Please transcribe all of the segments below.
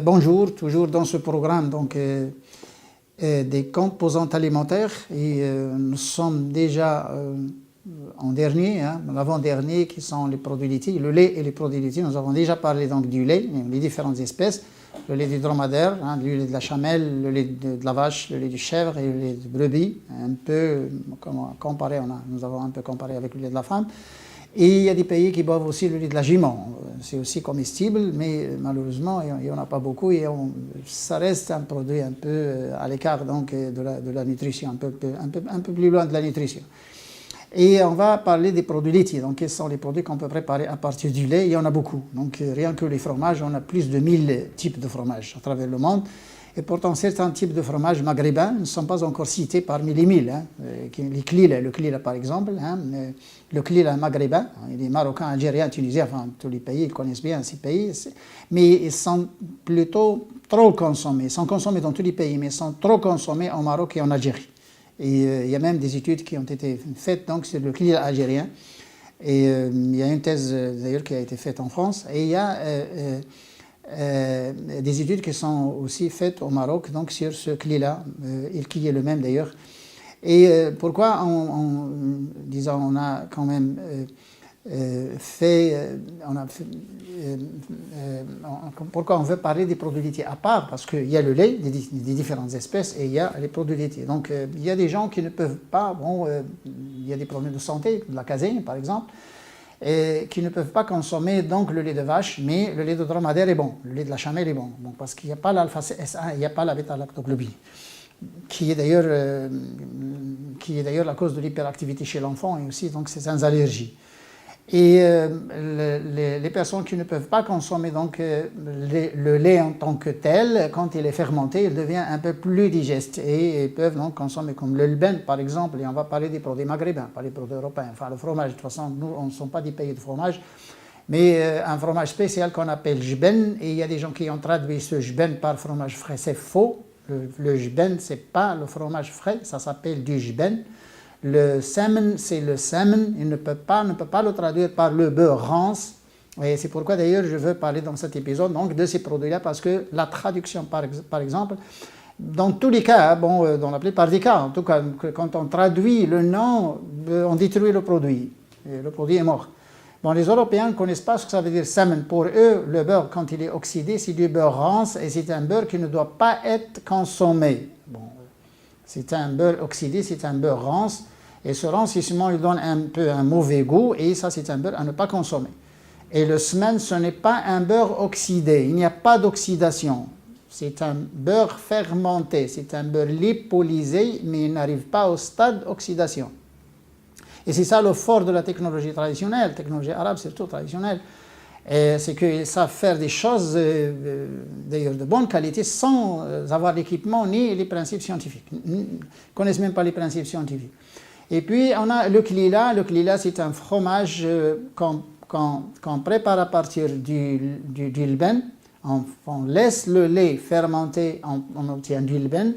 Bonjour, toujours dans ce programme des composantes alimentaires et nous sommes déjà en dernier, l'avant-dernier qui sont les produits laitiers, le lait et les produits laitiers. Nous avons déjà parlé donc du lait, les différentes espèces, le lait du dromadaire, le lait de la chamelle, le lait de la vache, le lait du chèvre et le lait de brebis, un peu comparé, nous avons un peu comparé avec le lait de la femme. Et il y a des pays qui boivent aussi le lait de la jument. C'est aussi comestible, mais malheureusement, il n'y en a pas beaucoup et ça reste un produit un peu à l'écart de la nutrition, un peu plus loin de la nutrition. Et on va parler des produits laitiers. Donc, quels sont les produits qu'on peut préparer à partir du lait? Il y en a beaucoup. Donc, rien que les fromages, on a plus de 1000 types de fromages à travers le monde. Et pourtant, certains types de fromages maghrébins ne sont pas encore cités parmi les 1000. Le klila par exemple, le klila maghrébin, les Marocains, Algériens, Tunisiens, enfin tous les pays, ils connaissent bien ces pays, mais ils sont plutôt trop consommés. Ils sont consommés dans tous les pays, mais ils sont trop consommés au Maroc et en Algérie. Et il y a même des études qui ont été faites donc, sur le klila algérien. Et il y a une thèse d'ailleurs qui a été faite en France. Et il y a des études qui sont aussi faites au Maroc donc sur ce klila, qui est le même d'ailleurs. Et pourquoi on a quand même pourquoi on veut parler des produits laitiers à part? Parce qu'il y a le lait des différentes espèces et il y a les produits laitiers. Donc il y a des gens qui ne peuvent pas, il y a des problèmes de santé, de la caséine par exemple, et qui ne peuvent pas consommer donc le lait de vache, mais le lait de dromadaire est bon, le lait de la chamelle est bon, parce qu'il n'y a pas l'alpha-SA, il n'y a pas la bêta-lactoglobine, qui est d'ailleurs la cause de l'hyperactivité chez l'enfant et aussi donc certaines allergies. Et les personnes qui ne peuvent pas consommer donc le lait en tant que tel, quand il est fermenté, il devient un peu plus digeste et ils peuvent donc consommer comme le lben par exemple, et on va parler des produits maghrébins, pas des produits européens. Enfin le fromage, de toute façon, nous on ne sommes pas des pays de fromage, mais un fromage spécial qu'on appelle jben, et il y a des gens qui ont traduit ce jben par fromage frais, c'est faux. Le jben, ce n'est pas le fromage frais, ça s'appelle du jben. Le semen, c'est le semen, il ne peut pas le traduire par le beurre rance. Et c'est pourquoi d'ailleurs je veux parler dans cet épisode donc, de ces produits-là, parce que la traduction, par exemple, dans tous les cas, dans la plupart des cas, en tout cas, quand on traduit le nom, on détruit le produit. Et le produit est mort. Bon, les Européens ne connaissent pas ce que ça veut dire semen. Pour eux, le beurre, quand il est oxydé, c'est du beurre rance et c'est un beurre qui ne doit pas être consommé. Bon, c'est un beurre oxydé, c'est un beurre rance. Et ce rancissement, il donne un peu un mauvais goût et ça, c'est un beurre à ne pas consommer. Et le semen, ce n'est pas un beurre oxydé. Il n'y a pas d'oxydation. C'est un beurre fermenté. C'est un beurre lipolysé, mais il n'arrive pas au stade d'oxydation. Et c'est ça le fort de la technologie traditionnelle, technologie arabe surtout traditionnelle, c'est qu'ils savent faire des choses d'ailleurs de bonne qualité sans avoir l'équipement ni les principes scientifiques. Ils ne connaissent même pas les principes scientifiques. Et puis on a le klila. Le klila, c'est un fromage qu'on prépare à partir du lben. On laisse le lait fermenter, on obtient du lben.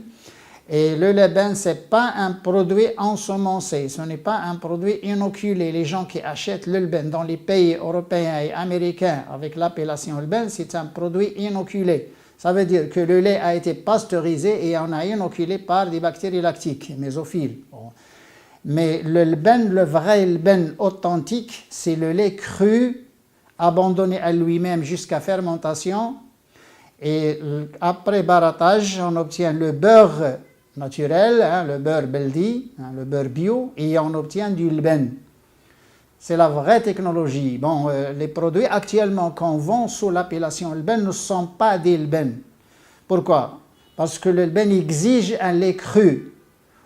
Et le lben, ce n'est pas un produit ensemencé, ce n'est pas un produit inoculé. Les gens qui achètent le lben dans les pays européens et américains avec l'appellation lben, c'est un produit inoculé. Ça veut dire que le lait a été pasteurisé et on a inoculé par des bactéries lactiques, mésophiles. Bon. Mais le lben, le vrai lben authentique, c'est le lait cru, abandonné à lui-même jusqu'à fermentation. Et après barattage, on obtient le beurre naturel, le beurre beldi, le beurre bio, et on obtient du lben. C'est la vraie technologie. Bon, les produits actuellement qu'on vend sous l'appellation lben ne sont pas des lben. Pourquoi? Parce que le lben exige un lait cru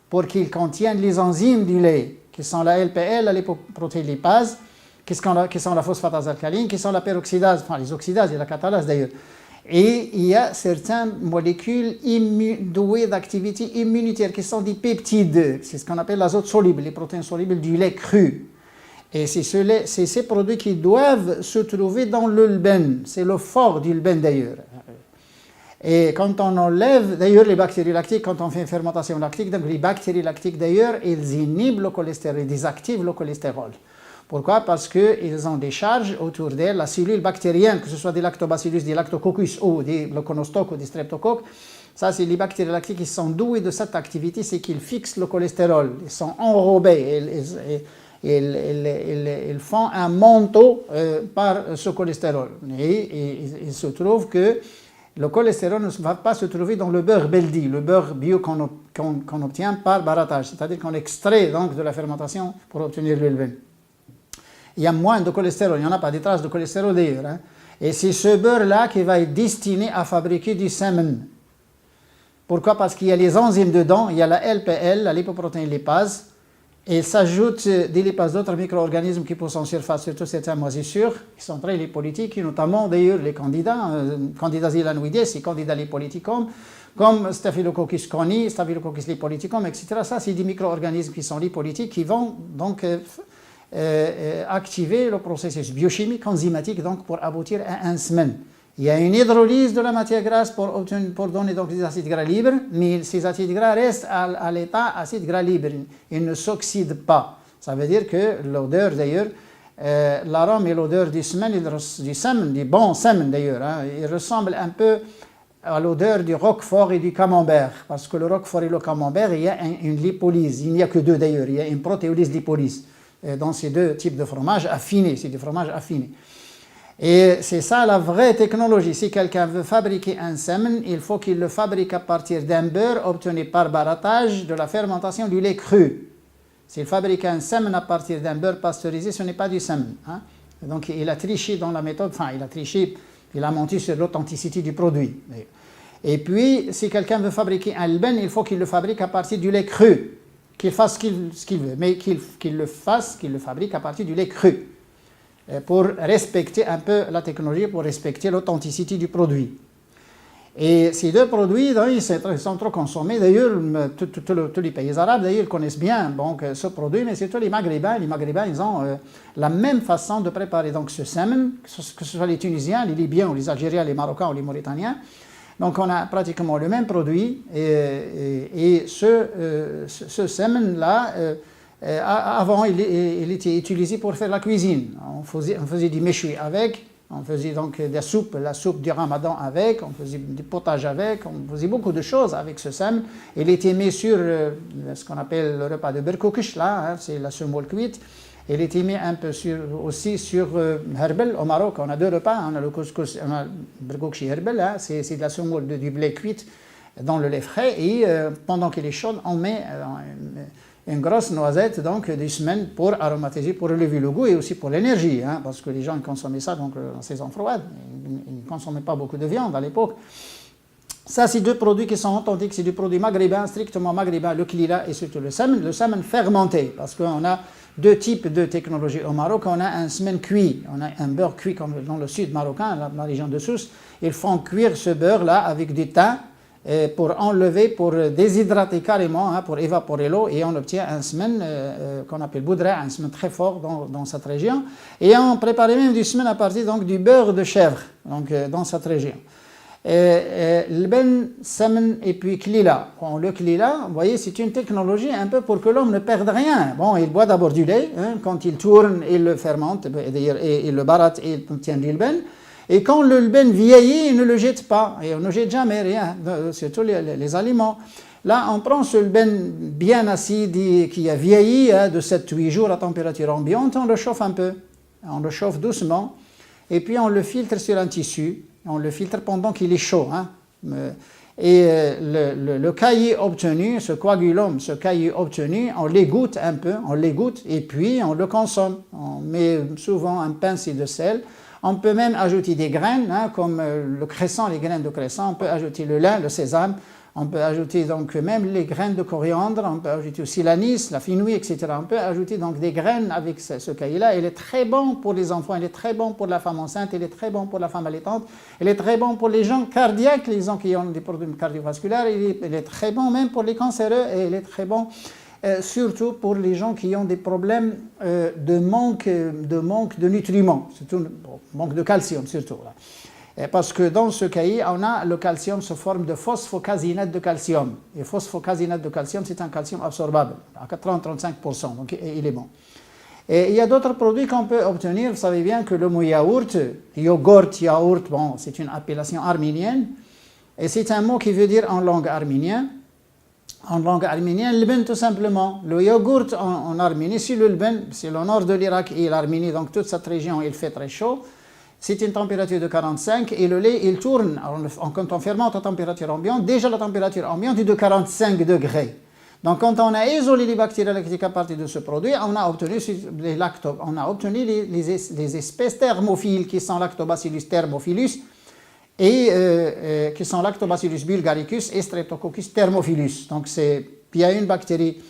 pour qu'il contienne les enzymes du lait, qui sont la LPL, la lipoprotéolipase, qui sont la phosphatase alcaline, qui sont la peroxydase, enfin les oxydases et la catalase d'ailleurs. Et il y a certaines molécules douées d'activité immunitaire qui sont des peptides, c'est ce qu'on appelle l'azote soluble, les protéines solubles du lait cru. Et c'est ces produits qui doivent se trouver dans le lben, c'est le fort du lben d'ailleurs. Et quand on enlève, d'ailleurs les bactéries lactiques, quand on fait une fermentation lactique, donc les bactéries lactiques d'ailleurs, ils inhibent le cholestérol, ils désactivent le cholestérol. Pourquoi? Parce qu'ils ont des charges autour d'elles. La cellule bactérienne, que ce soit des lactobacillus, des lactococcus ou des leuconostocs ou des streptocoques, ça, c'est les bactéries lactiques qui sont douées de cette activité, c'est qu'ils fixent le cholestérol. Ils sont enrobés, ils font un manteau par ce cholestérol. Et il se trouve que le cholestérol ne va pas se trouver dans le beurre Beldi, le beurre bio qu'on obtient par barattage, c'est-à-dire qu'on extrait donc de la fermentation pour obtenir l'ulben. Il y a moins de cholestérol, il n'y en a pas des traces de cholestérol d'ailleurs. Hein. Et c'est ce beurre-là qui va être destiné à fabriquer du semen. Pourquoi? Parce qu'il y a les enzymes dedans, il y a la LPL, la lipoprotéine lipase, et il s'ajoute des lipases d'autres micro-organismes qui poussent en surface, surtout certaines moisissures, qui sont très lipolytiques, notamment d'ailleurs les candidats, Candida zilanoides et Candida lipolyticum, comme Staphylococcus coni, Staphylococcus lipolyticum, etc. Ça, c'est des micro-organismes qui sont lipolytiques, qui vont donc activer le processus biochimique, enzymatique, donc pour aboutir à un semen. Il y a une hydrolyse de la matière grasse pour donner donc des acides gras libres, mais ces acides gras restent à l'état acide gras libre. Ils ne s'oxydent pas. Ça veut dire que l'odeur d'ailleurs, l'arôme et l'odeur du semen, du bon semen d'ailleurs, hein, il ressemble un peu à l'odeur du roquefort et du camembert. Parce que le roquefort et le camembert, il y a une lipolyse. Il n'y a que deux d'ailleurs. Il y a une protéolyse lipolyse dans ces deux types de fromages affinés. C'est des fromages affinés. Et c'est ça la vraie technologie. Si quelqu'un veut fabriquer un semen, il faut qu'il le fabrique à partir d'un beurre obtenu par barattage de la fermentation du lait cru. S'il fabrique un semen à partir d'un beurre pasteurisé, ce n'est pas du semen. Hein? Donc il a triché dans la méthode, enfin il a triché, il a menti sur l'authenticité du produit. Et puis, si quelqu'un veut fabriquer un lben, il faut qu'il le fabrique à partir du lait cru. Qu'il fasse ce qu'il veut, mais qu'il le fabrique à partir du lait cru. Pour respecter un peu la technologie, pour respecter l'authenticité du produit. Et ces deux produits, ils sont trop consommés. D'ailleurs, tous les pays arabes d'ailleurs connaissent bien donc, ce produit, mais surtout les Maghrébins. Les Maghrébins, ils ont la même façon de préparer donc, ce semen, que ce soit les Tunisiens, les Libyens, ou les Algériens, les Marocains ou les Mauritaniens. Donc on a pratiquement le même produit, et ce semen-là, avant, il était utilisé pour faire la cuisine. On faisait du méchoui avec, on faisait donc la soupe du ramadan avec, on faisait du potage avec, on faisait beaucoup de choses avec ce semen. Il était mis sur ce qu'on appelle le repas de berkoukish, là, hein, c'est la semoule cuite. Il était mis un peu aussi sur herbel. Au Maroc, on a deux repas, on a le couscous, on a le berkoukish herbel, hein, c'est de la semoule du blé cuite dans le lait frais, et pendant qu'il est chaud, on met une grosse noisette donc du semen pour aromatiser, pour relever le goût et aussi pour l'énergie, hein, parce que les gens consommaient ça donc en saison froide, ils ne consommaient pas beaucoup de viande à l'époque. Ça, c'est deux produits qui sont authentiques, c'est des produits maghrébins, strictement maghrébins, le klila et surtout le semen fermenté, parce qu'on a deux types de technologies au Maroc. On a un semen cuit, on a un beurre cuit comme dans le sud marocain, la région de Sousse. Ils font cuire ce beurre-là avec du thym, pour enlever, pour déshydrater carrément, hein, pour évaporer l'eau, et on obtient un semen qu'on appelle boudra, un semen très fort dans cette région. Et on préparait même du semen à partir donc, du beurre de chèvre donc, dans cette région. L'ben, semen et puis klila. Bon, le klila, vous voyez, c'est une technologie un peu pour que l'homme ne perde rien. Bon, il boit d'abord du lait, hein, quand il tourne, il le fermente, d'ailleurs, et il le baratte et il obtient du lben. Et quand le lben vieillit, il ne le jette pas. Et on ne jette jamais rien, surtout les aliments. Là, on prend ce lben bien acide qui a vieilli hein, de 7-8 jours à température ambiante, on le chauffe un peu. On le chauffe doucement. Et puis on le filtre sur un tissu. On le filtre pendant qu'il est chaud. Hein. Et le caillé obtenu, ce coagulum, ce caillé obtenu, on l'égoutte un peu, on l'égoutte et puis on le consomme. On met souvent un pincé de sel. On peut même ajouter des graines, hein, comme le cresson, les graines de cresson. On peut ajouter le lin, le sésame. On peut ajouter donc même les graines de coriandre. On peut ajouter aussi l'anis, la fenouil, etc. On peut ajouter donc des graines avec ce caillé-là. Il est très bon pour les enfants, il est très bon pour la femme enceinte, il est très bon pour la femme allaitante, il est très bon pour les gens cardiaques, les gens qui ont des problèmes cardiovasculaires. Il est très bon même pour les cancéreux, et il est très bon surtout pour les gens qui ont des problèmes de manque de nutriments, surtout manque de calcium surtout. Là. Parce que dans ce cahier, on a le calcium sous forme de phosphocasinate de calcium. Et phosphocasinate de calcium, c'est un calcium absorbable, à 30-35%, donc il est bon. Et il y a d'autres produits qu'on peut obtenir. Vous savez bien que le mot yaourt, yaourt, bon, c'est une appellation arménienne. Et c'est un mot qui veut dire en langue arménienne. En langue arménienne, l'ben tout simplement. Le yaourt en Arménie, c'est le ben, c'est le nord de l'Irak et l'Arménie, donc toute cette région, il fait très chaud. C'est une température de 45 et le lait, il tourne. Quand on fermente à température ambiante, déjà la température ambiante est de 45 degrés. Donc, quand on a isolé les bactéries lactiques à partir de ce produit, on a obtenu les espèces thermophiles qui sont Lactobacillus thermophilus et qui sont Lactobacillus bulgaricus et Streptococcus thermophilus. Donc, il y a une bactérie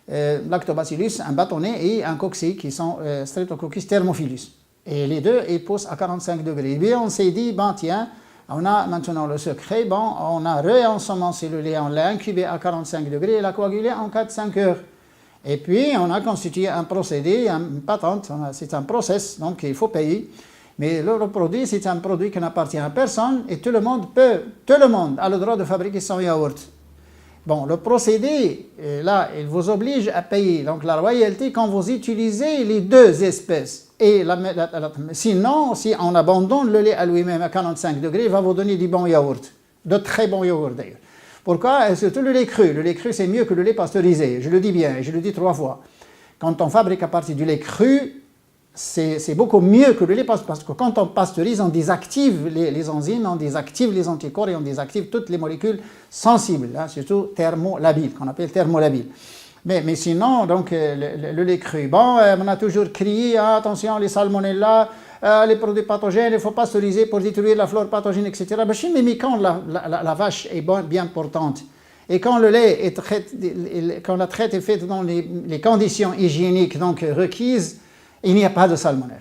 Lactobacillus, un bâtonnet et un cocci qui sont Streptococcus thermophilus. Et les deux, ils poussent à 45 degrés. Et bien, on s'est dit, ben tiens, on a maintenant le secret, bon, on a réensemencé le lait, on l'a incubé à 45 degrés et l'a coagulé en 4-5 heures. Et puis, on a constitué un procédé, une patente, c'est un process, donc il faut payer. Mais le produit, c'est un produit qui n'appartient à personne et tout le monde a le droit de fabriquer son yaourt. Bon, le procédé, là, il vous oblige à payer donc la royauté quand vous utilisez les deux espèces. Et sinon, si on abandonne le lait à lui-même à 45 degrés, il va vous donner du bon yaourt, de très bons yaourts d'ailleurs. Pourquoi? Surtout le lait cru. Le lait cru, c'est mieux que le lait pasteurisé. Je le dis bien, je le dis 3 fois. Quand on fabrique à partir du lait cru, c'est beaucoup mieux que le lait parce que quand on pasteurise, on désactive les enzymes, on désactive les anticorps et on désactive toutes les molécules sensibles, hein, surtout thermolabiles, qu'on appelle thermolabiles. Mais sinon, donc, le lait cru, bon, on a toujours crié, ah, attention, les salmonella, les produits pathogènes, il ne faut pas pasteuriser pour détruire la flore pathogène, etc. Mais quand la vache est bien portante et quand le lait quand la traite est faite dans les conditions hygiéniques donc, requises, il n'y a pas de salmonelle.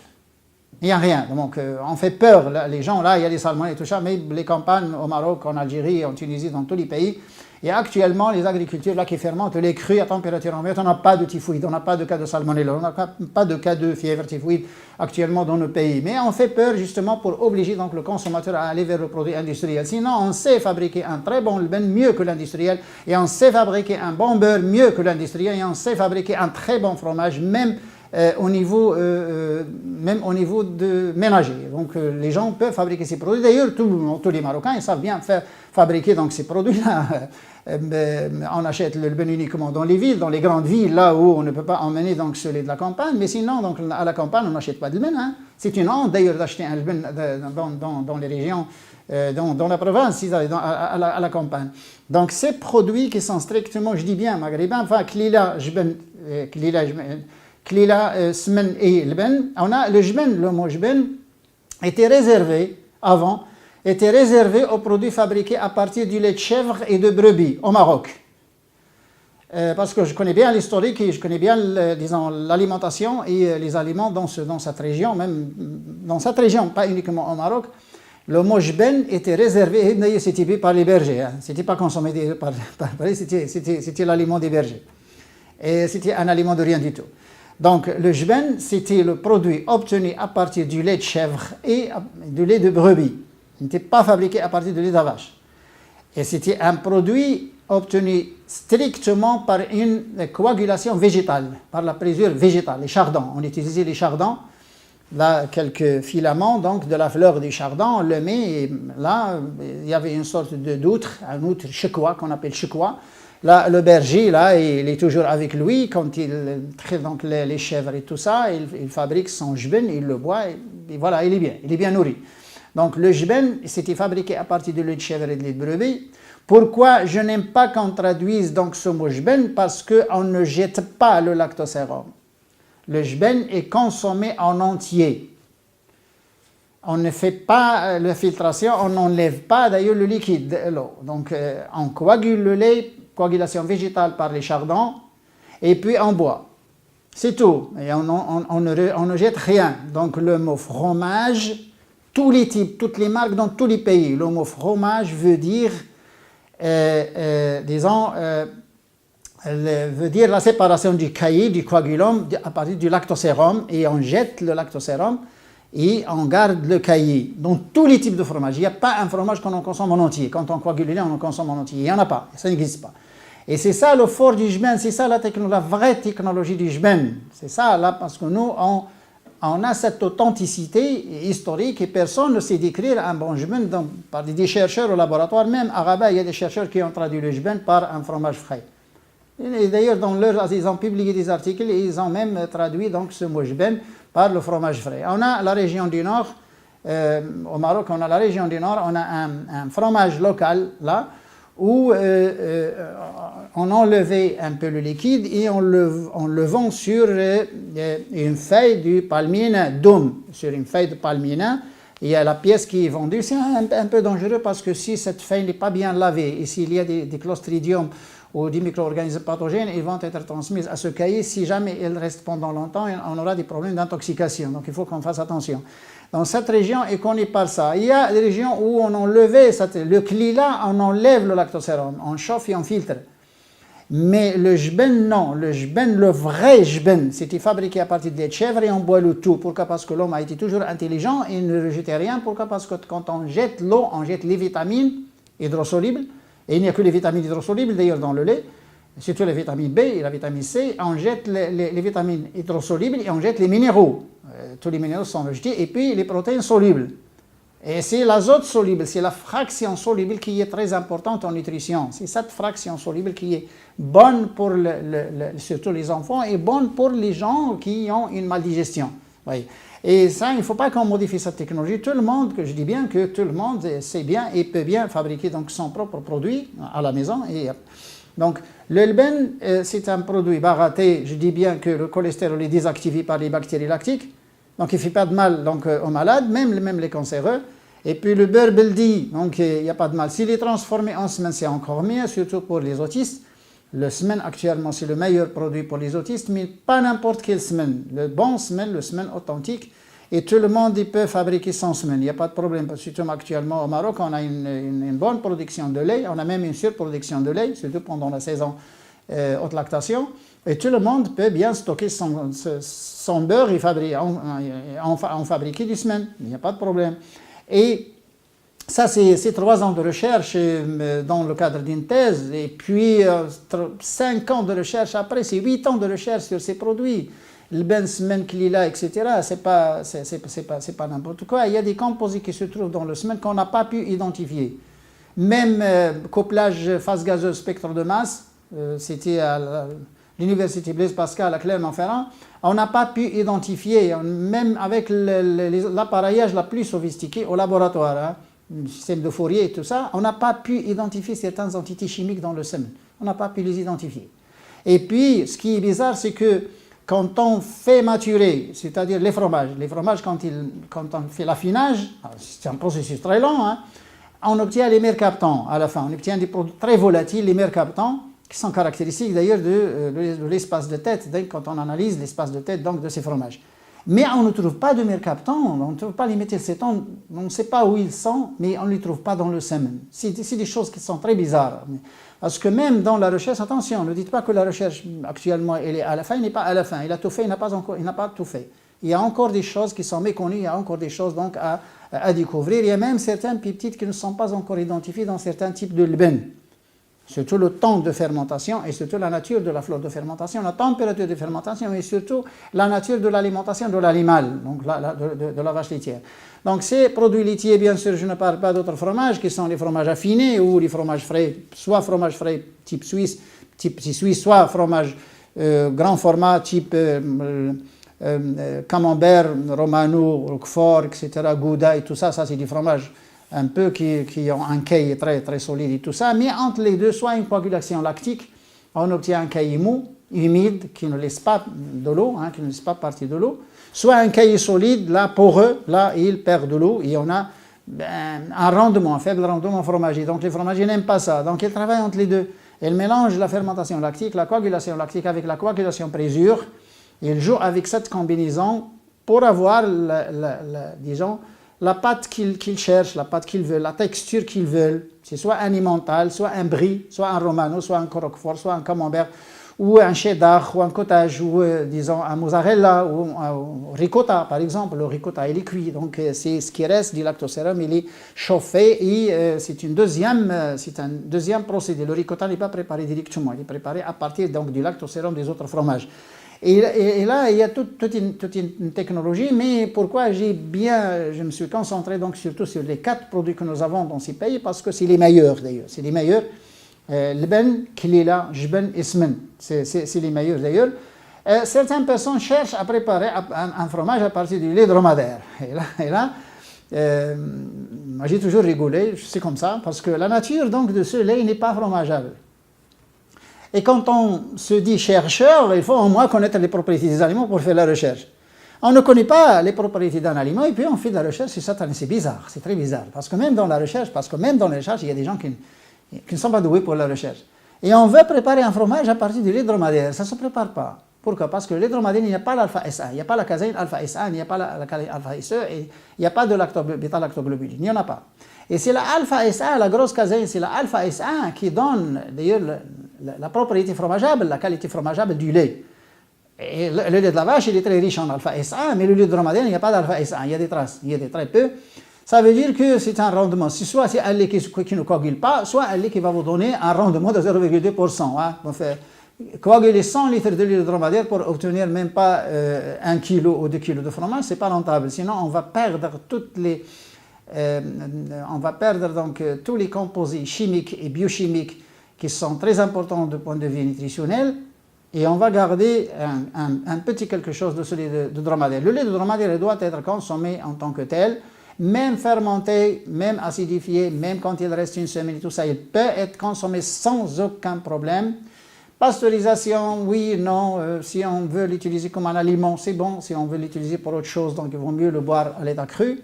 Il n'y a rien. Donc, on fait peur. Les gens, là, il y a des salmonelles et tout ça, mais les campagnes au Maroc, en Algérie, en Tunisie, dans tous les pays, et actuellement, les agricultures là, qui fermentent le lait cru à température ambiante, on n'a pas de typhoïde, on n'a pas de cas de salmonelle, on n'a pas de cas de fièvre typhoïde actuellement dans nos pays. Mais on fait peur justement pour obliger donc, le consommateur à aller vers le produit industriel. Sinon, on sait fabriquer un très bon levain mieux que l'industriel, et on sait fabriquer un bon beurre mieux que l'industriel, et on sait fabriquer un très bon fromage, même au niveau de ménager. Donc les gens peuvent fabriquer ces produits. D'ailleurs, tous les Marocains, ils savent bien fabriquer donc, ces produits-là. On achète le levain uniquement dans les villes, dans les grandes villes, là où on ne peut pas emmener donc, ce lait de la campagne. Mais sinon, donc, à la campagne, on n'achète pas de levain. Hein. C'est une honte d'ailleurs d'acheter un levain dans les régions, dans la province, à la campagne. Donc ces produits qui sont strictement, je dis bien, maghrébins, enfin, Klila, Smen et Lben, on a le mot Jben était réservé aux produits fabriqués à partir du lait de chèvre et de brebis au Maroc. Parce que je connais bien l'historique et je connais bien, disons, l'alimentation et les aliments dans cette région, même dans cette région, pas uniquement au Maroc. Le mot Jben était réservé, d'ailleurs c'était par les bergers, hein. C'était pas consommé c'était l'aliment des bergers. Et c'était un aliment de rien du tout. Donc, le jben, c'était le produit obtenu à partir du lait de chèvre et du lait de brebis. Il n'était pas fabriqué à partir du lait de vache. Et c'était un produit obtenu strictement par une coagulation végétale, par la présure végétale, les chardons. On utilisait les chardons, là, quelques filaments donc, de la fleur du chardon, on le met, et là, il y avait une sorte d'outre, un outre chekwa, qu'on appelle chekwa. Là, le berger, là, il est toujours avec lui quand il traite donc les chèvres et tout ça. Il fabrique son jben, il le boit et voilà, il est bien nourri. Donc le jben, c'était fabriqué à partir de lait de chèvre et de lait de brebis. Pourquoi je n'aime pas qu'on traduise donc ce mot jben? Parce qu'on ne jette pas le lactosérum. Le jben est consommé en entier. On ne fait pas la filtration, on n'enlève pas d'ailleurs le liquide, l'eau. Donc on coagule le lait, coagulation végétale par les chardons, et puis on boit. C'est tout. Et on ne jette rien. Donc le mot fromage, tous les types, toutes les marques dans tous les pays, le mot fromage veut dire, veut dire la séparation du caillis, du coagulum, à partir du lactosérum, et on jette le lactosérum, et on garde le caillis. Dans tous les types de fromages. Il n'y a pas un fromage qu'on en consomme en entier. Quand on coagule le lait, on en consomme en entier. Il n'y en a pas. Ça n'existe pas. Et c'est ça le fort du jben, c'est ça la vraie technologie du jben. C'est ça, là, parce que nous, on a cette authenticité historique et personne ne sait décrire un bon jben par des chercheurs au laboratoire. Même à Rabat, il y a des chercheurs qui ont traduit le jben par un fromage frais. Et d'ailleurs, ils ont publié des articles et ils ont même traduit donc, ce mot jben par le fromage frais. On a la région du Nord, au Maroc, on a la région du Nord, on a un fromage local là, où on enlevait un peu le liquide et on le vend sur une feuille du palmine d'homme, sur une feuille de palmine. Il y a la pièce qui est vendue. C'est un peu dangereux parce que si cette feuille n'est pas bien lavée et s'il y a des clostridiums ou des micro-organismes pathogènes, ils vont être transmis à ce cahier. Si jamais ils restent pendant longtemps, on aura des problèmes d'intoxication. Donc il faut qu'on fasse attention. Dans cette région est connue par ça. Il y a des régions où on enlevait le klila, on enlève le lactosérum, on chauffe et on filtre. Mais le jben, non. Le jben, le vrai jben, c'était fabriqué à partir des chèvres et on boit le tout. Pourquoi? Parce que l'homme a été toujours intelligent et ne rejetait rien. Pourquoi? Parce que quand on jette l'eau, on jette les vitamines hydrosolubles. Et il n'y a que les vitamines hydrosolubles d'ailleurs dans le lait, surtout les vitamines B et la vitamine C. On jette les vitamines hydrosolubles et on jette les minéraux. Tous les minéraux sont rejetés. Et puis les protéines solubles. Et c'est l'azote soluble, c'est la fraction soluble qui est très importante en nutrition. C'est cette fraction soluble qui est bonne pour surtout les enfants et bonne pour les gens qui ont une maldigestion. Oui. Et ça, il ne faut pas qu'on modifie cette technologie. Tout le monde, que je dis bien que tout le monde sait bien et peut bien fabriquer donc, son propre produit à la maison. Donc, le lben, c'est un produit baraté. Je dis bien que le cholestérol est désactivé par les bactéries lactiques. Donc, il ne fait pas de mal donc, aux malades, même les cancéreux. Et puis, le beurre beldi, donc il n'y a pas de mal. S'il est transformé en semaine, c'est encore mieux, surtout pour les autistes. Le semaine, actuellement, c'est le meilleur produit pour les autistes, mais pas n'importe quelle semaine. Le bon semaine, le semaine authentique. Et tout le monde il peut fabriquer son semaine. Il n'y a pas de problème. Surtout actuellement au Maroc, on a une bonne production de lait. On a même une surproduction de lait, surtout pendant la saison haute lactation. Et tout le monde peut bien stocker son beurre et en fabriquer du semaine. Il n'y a pas de problème. Et ça, c'est 3 ans de recherche dans le cadre d'une thèse. Et puis, 5 ans de recherche après, c'est 8 ans de recherche sur ces produits. Le ben, semaine, klila, etc. C'est pas n'importe quoi. Il y a des composés qui se trouvent dans le semaine qu'on n'a pas pu identifier. Même couplage phase gazeuse spectre de masse, c'était à l'université Blaise Pascal à Clermont-Ferrand, on n'a pas pu identifier, même avec l'appareillage la plus sophistiqué au laboratoire, le système de Fourier et tout ça, on n'a pas pu identifier certaines entités chimiques dans le semen. On n'a pas pu les identifier. Et puis, ce qui est bizarre, c'est que quand on fait maturer, c'est-à-dire les fromages, quand on fait l'affinage, c'est un processus très long, on obtient les mercaptans à la fin. On obtient des produits très volatiles, les mercaptans, qui sont caractéristiques d'ailleurs de l'espace de tête, quand on analyse l'espace de tête donc, de ces fromages. Mais on ne trouve pas de mercaptans, on ne trouve pas les méthylcétones, on ne sait pas où ils sont, mais on ne les trouve pas dans le semen. C'est des choses qui sont très bizarres. Parce que même dans la recherche, attention, ne dites pas que la recherche actuellement elle est à la fin, il n'est pas à la fin, il a tout fait, il n'a pas tout fait. Il y a encore des choses qui sont méconnues, il y a encore des choses donc à découvrir. Il y a même certains peptides qui ne sont pas encore identifiés dans certains types de lben. Surtout le temps de fermentation et surtout la nature de la flore de fermentation, la température de fermentation et surtout la nature de l'alimentation de l'animal, donc de la vache laitière. Donc ces produits laitiers, bien sûr, je ne parle pas d'autres fromages qui sont les fromages affinés ou les fromages frais, soit fromage frais type suisse, soit fromage grand format type camembert, romano, roquefort, etc., gouda et tout ça, ça c'est du fromage un peu qui ont un caille très, très solide et tout ça, mais entre les deux, soit une coagulation lactique, on obtient un caille mou, humide, qui ne laisse pas de l'eau, qui ne laisse pas partir de l'eau, soit un caille solide, là, poreux, là, il perd de l'eau, et on a un faible rendement fromager. Donc les fromagers n'aiment pas ça, donc ils travaillent entre les deux. Ils mélangent la fermentation lactique, la coagulation lactique avec la coagulation présure, ils jouent avec cette combinaison pour avoir, disons, la pâte qu'ils cherchent, la pâte qu'ils veulent, la texture qu'ils veulent. C'est soit un emmental, soit un brie, soit un romano, soit un roquefort, soit un camembert, ou un cheddar, ou un cottage, ou disons un mozzarella, ou un ricotta par exemple. Le ricotta il est cuit, donc c'est ce qui reste du lactosérum, il est chauffé et c'est un deuxième procédé. Le ricotta n'est pas préparé directement, il est préparé à partir donc du lactosérum des autres fromages. Et là, il y a toute une technologie, mais pourquoi je me suis concentré donc surtout sur les 4 produits que nous avons dans ces pays, parce que c'est les meilleurs d'ailleurs, c'est les meilleurs. L'ben, klila, jben, ismen, c'est les meilleurs d'ailleurs. Certaines personnes cherchent à préparer un fromage à partir du lait dromadaire. Et là moi j'ai toujours rigolé, c'est comme ça, parce que la nature donc de ce lait n'est pas fromageable. Et quand on se dit chercheur, il faut au moins connaître les propriétés des aliments pour faire la recherche. On ne connaît pas les propriétés d'un aliment et puis on fait de la recherche sur ça, c'est bizarre, c'est très bizarre. Parce que même dans la recherche, il y a des gens qui ne sont pas doués pour la recherche. Et on veut préparer un fromage à partir du lait dromadaire, ça ne se prépare pas. Pourquoi? Parce que le lait dromadaire, il n'y a pas l'alpha SA, il n'y a pas la caséine alpha SA, il n'y a pas la caséine alpha SE, et il n'y a pas de bêta-lactoglobuline, il n'y en a pas. Et c'est la alpha SA, la grosse caséine, c'est la alpha SA qui donne d'ailleurs la propriété fromageable, la qualité fromageable du lait. Et le lait de la vache, il est très riche en alpha SA, mais le lait dromadaire, il n'y a pas d'alpha SA, il y a des traces, il y a très peu. Ça veut dire que c'est un rendement, soit c'est un lait qui ne coagule pas, soit un lait qui va vous donner un rendement de 0,2%. Hein. On fait coaguler 100 litres de lait de pour obtenir même pas 1 kg ou 2 kg de fromage, c'est pas rentable. Sinon, on va perdre donc tous les composés chimiques et biochimiques qui sont très importants du point de vue nutritionnel, et on va garder un petit quelque chose de ce lait de dromadaire. Le lait de dromadaire doit être consommé en tant que tel, même fermenté, même acidifié, même quand il reste une semaine et tout ça, il peut être consommé sans aucun problème. Pasteurisation, oui, non, si on veut l'utiliser comme un aliment, c'est bon. Si on veut l'utiliser pour autre chose, donc il vaut mieux le boire à l'état cru.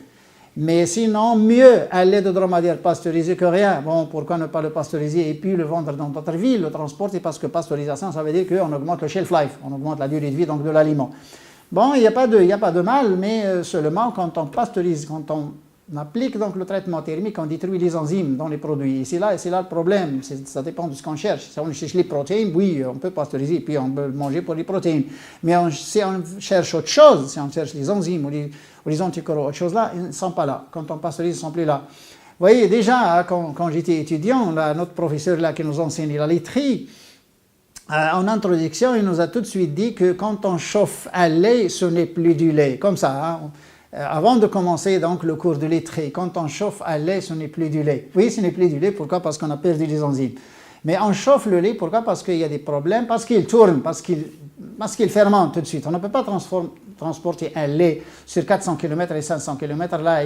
Mais sinon, mieux un lait de dromadaire pasteurisé que rien. Bon, pourquoi ne pas le pasteuriser et puis le vendre dans d'autres villes, le transporter, parce que pasteurisation, ça veut dire qu'on augmente le shelf life, on augmente la durée de vie donc de l'aliment. Bon, il n'y a pas de mal, mais seulement quand on pasteurise, quand on applique donc le traitement thermique, on détruit les enzymes dans les produits. Et c'est là le problème, ça dépend de ce qu'on cherche. Si on cherche les protéines, oui, on peut pasteuriser, puis on peut manger pour les protéines. Mais si on cherche autre chose, si on cherche les enzymes ou les anticorps, autre chose là, ils ne sont pas là. Quand on pasteurise, ils ne sont plus là. Vous voyez, déjà, quand j'étais étudiant, là, notre professeur là, qui nous enseignait la laiterie, en introduction, il nous a tout de suite dit que quand on chauffe un lait, ce n'est plus du lait. Comme ça, hein. Avant de commencer donc le cours de laiterie, quand on chauffe un lait, ce n'est plus du lait. Oui, ce n'est plus du lait, pourquoi? Parce qu'on a perdu les enzymes. Mais on chauffe le lait, pourquoi? Parce qu'il y a des problèmes, parce qu'il tourne, parce qu'il fermente tout de suite. On ne peut pas transporter un lait sur 400 km et 500 km là,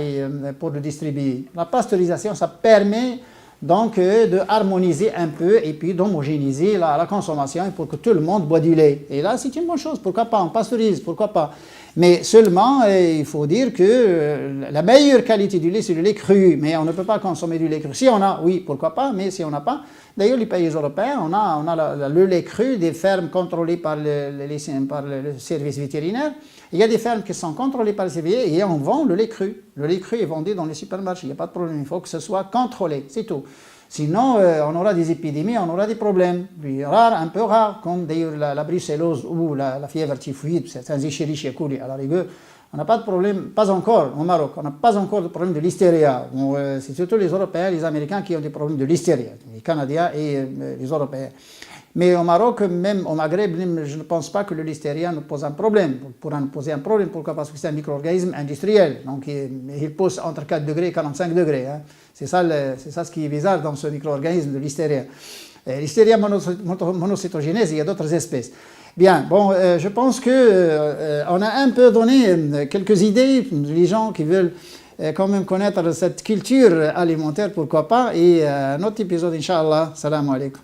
pour le distribuer. La pasteurisation, ça permet donc de harmoniser un peu et puis d'homogénéiser la consommation pour que tout le monde boit du lait. Et là, c'est une bonne chose, pourquoi pas? On pasteurise, pourquoi pas? Mais seulement, il faut dire que la meilleure qualité du lait, c'est le lait cru. Mais on ne peut pas consommer du lait cru. Si on a, oui, pourquoi pas, mais si on n'a pas. D'ailleurs, les pays européens, on a le lait cru des fermes contrôlées par le service vétérinaire. Il y a des fermes qui sont contrôlées par le service et on vend le lait cru. Le lait cru est vendu dans les supermarchés, il n'y a pas de problème. Il faut que ce soit contrôlé, c'est tout. Sinon, on aura des épidémies, on aura des problèmes. Puis rares, un peu rares, comme d'ailleurs la brucellose ou la fièvre typhoïde, certains Escherichia coli à la rigueur. On n'a pas de problème, pas encore au Maroc, on n'a pas encore de problème de l'hystéria. Bon, c'est surtout les Européens, les Américains qui ont des problèmes de l'hystéria, les Canadiens et les Européens. Mais au Maroc, même au Maghreb, je ne pense pas que le listeria nous pose un problème. Pourra nous poser un problème, pourquoi? Parce que c'est un micro-organisme industriel. Donc il pousse entre 4 degrés et 45 degrés. Hein. C'est ça ce qui est bizarre dans ce micro-organisme de l'hystéria. L'hystéria monocytogénèse, il y a d'autres espèces. Bien, bon, je pense qu'on a un peu donné quelques idées, les gens qui veulent quand même connaître cette culture alimentaire, pourquoi pas. Et un autre épisode, Inch'Allah. Salam alaikum.